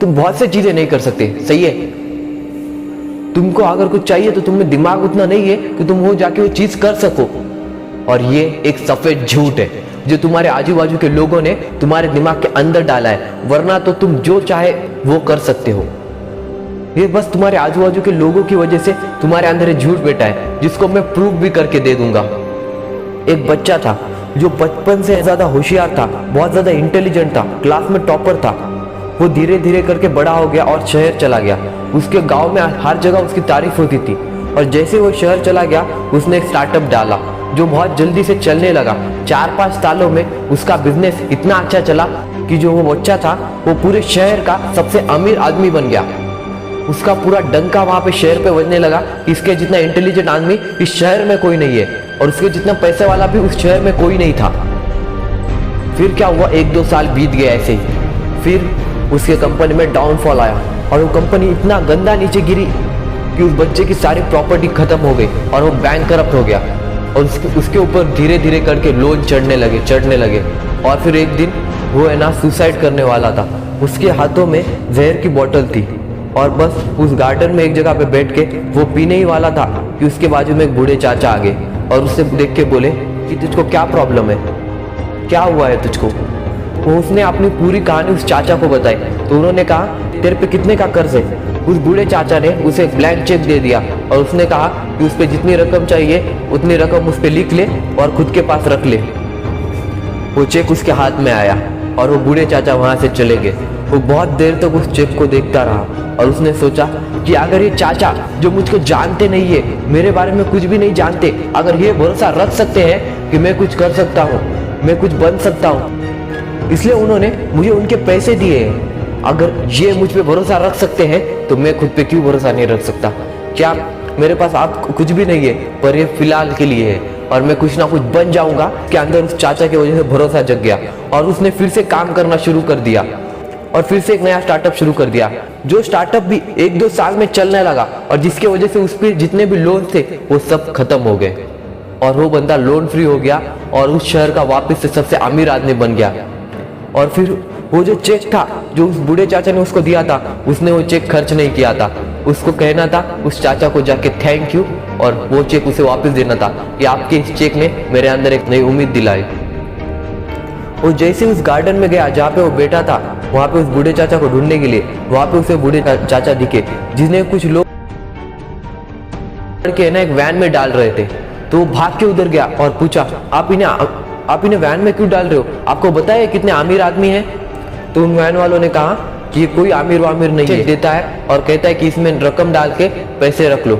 तुम बहुत सी चीजें नहीं कर सकते, सही है। तुमको अगर कुछ चाहिए तो तुम्हें दिमाग उतना नहीं है कि तुम वो जाके वो चीज कर सको। और ये एक सफेद झूठ है जो तुम्हारे आजू बाजू के लोगों ने तुम्हारे दिमाग के अंदर डाला है, वरना तो तुम जो चाहे वो कर सकते हो। ये बस तुम्हारे आजू बाजू के लोगों की वजह से तुम्हारे अंदर एक झूठ बैठा है, जिसको मैं प्रूव भी करके दे दूंगा। एक बच्चा था जो बचपन से ज्यादा होशियार था, बहुत ज्यादा इंटेलिजेंट था, क्लास में टॉपर था। वो धीरे धीरे करके बड़ा हो गया और शहर चला गया। उसके गांव में हर जगह उसकी तारीफ होती थी। और जैसे वो शहर चला गया, उसने एक स्टार्टअप डाला जो बहुत जल्दी से चलने लगा। 4-5 सालों में उसका बिजनेस इतना अच्छा चला कि जो वो बच्चा था वो पूरे शहर का सबसे अमीर आदमी बन गया। उसका पूरा डंका वहां पे शहर पे बजने लगा कि इसके जितना इंटेलिजेंट आदमी इस शहर में कोई नहीं है, और उसके जितना पैसे वाला भी उस शहर में कोई नहीं था। फिर क्या हुआ, 1-2 साल बीत गए ऐसे ही। फिर उसके कंपनी में डाउनफॉल आया और वो कंपनी इतना गंदा नीचे गिरी कि उस बच्चे की सारी प्रॉपर्टी खत्म हो गई और वो बैंक करप्ट हो गया। और उसके ऊपर धीरे धीरे करके लोन चढ़ने लगे। और फिर एक दिन वो है ना सुसाइड करने वाला था। उसके हाथों में जहर की बोतल थी और बस उस गार्डन में एक जगह पे बैठ के वो पीने ही वाला था कि उसके बाजू में एक बूढ़े चाचा आ गए और उससे देख के बोले कि तुझको क्या प्रॉब्लम है, क्या हुआ है तुझको। वो उसने अपनी पूरी कहानी उस चाचा को बताई। तो उन्होंने कहा तेरे पे कितने का कर्ज है। उस बूढ़े चाचा ने उसे एक ब्लैंक चेक दे दिया और उसने कहा कि उस पे जितनी रकम चाहिए उतनी रकम उस पे लिख ले और खुद के पास रख ले। वो चेक उसके हाथ में आया और वो बूढ़े चाचा वहां से चले गए। वो बहुत देर तक उस चेक को देखता रहा और उसने सोचा कि अगर ये चाचा जो मुझको जानते नहीं है, मेरे बारे में कुछ भी नहीं जानते, अगर ये भरोसा रख सकते हैं कि मैं कुछ कर सकता हूँ, मैं कुछ बन सकता हूँ, इसलिए उन्होंने मुझे उनके पैसे दिए हैं। अगर ये मुझ पे भरोसा रख सकते हैं तो मैं खुद पे क्यों भरोसा नहीं रख सकता। क्या मेरे पास आप कुछ भी नहीं है, पर ये फिलहाल के लिए है और मैं कुछ ना कुछ बन जाऊंगा। के अंदर उस चाचा की वजह से भरोसा जग गया और उसने फिर से काम करना शुरू कर दिया और फिर से एक नया स्टार्टअप शुरू कर दिया। जो स्टार्टअप भी 1-2 साल में चलने लगा और जिसकी वजह से उस पर जितने भी लोन थे वो सब खत्म हो गए और वो बंदा लोन फ्री हो गया और उस शहर का वापस से सबसे अमीर आदमी बन गया। और फिर वो जो चेक था जो उस बूढ़े चाचा ने उसको दिया था, उसने वो चेक खर्च नहीं किया था। उसको कहना था उस चाचा को जाके थैंक यू और वो चेक उसे वापस देना था कि आपके इस चेक ने मेरे अंदर एक नई उम्मीद दिलाई। वो जैसे उस गार्डन में गया जहाँ पे वो बैठा था, वहां पे उस बूढ़े चाचा को ढूंढने के लिए वहां पे उसे बूढ़े चाचा दिखे, जिन्हें कुछ लोग के ना एक वैन में डाल रहे थे। तो वो भाग के उधर गया और पूछा आप इन्हें वैन में क्यों डाल रहे हो, आपको बताया कितने अमीर आदमी हैं। तो उन वैन वालों ने कहा कि ये कोई अमीर वामीर नहीं है, देता है और कहता है कि इसमें रकम डाल के पैसे रख लो।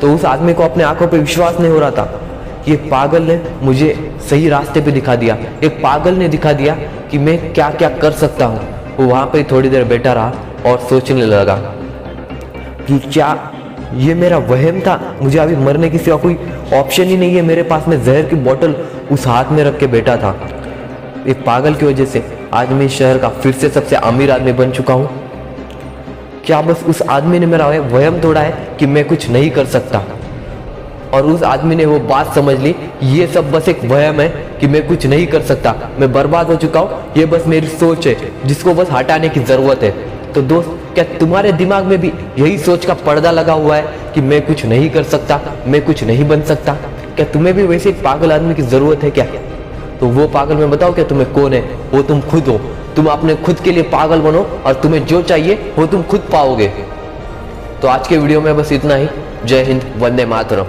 तो उस आदमी को अपने आंखों पे विश्वास नहीं हो रहा था। ये पागल ने मुझे सही रास्ते पे दिखा दिया, एक पागल ने दिखा दिया कि मैं क्या क्या कर सकता हूँ। वो वहां पे थोड़ी देर बैठा रहा और सोचने लगा कि क्या ये मेरा वहम था, मुझे अभी मरने की सिवा कोई ऑप्शन ही नहीं है मेरे पास। में जहर की बोतल उस हाथ में रख के बैठा था। एक पागल की वजह से आज मैं इस शहर का फिर से सबसे अमीर आदमी बन चुका हूँ। क्या बस उस आदमी ने मेरा वहम तोड़ा है कि मैं कुछ नहीं कर सकता, और उस आदमी ने वो बात समझ ली ये सब बस एक वहम है कि मैं कुछ नहीं कर सकता, मैं बर्बाद हो चुका हूँ, ये बस मेरी सोच है जिसको बस हटाने की जरूरत है। तो दोस्त, क्या तुम्हारे दिमाग में भी यही सोच का पर्दा लगा हुआ है कि मैं कुछ नहीं कर सकता, मैं कुछ नहीं बन सकता? क्या तुम्हें भी वैसे एक पागल आदमी की जरूरत है क्या? तो वो पागल में बताओ क्या तुम्हें कौन है? वो तुम खुद हो। तुम अपने खुद के लिए पागल बनो और तुम्हें जो चाहिए वो तुम खुद पाओगे। तो आज के वीडियो में बस इतना ही। जय हिंद, वंदे मातरम।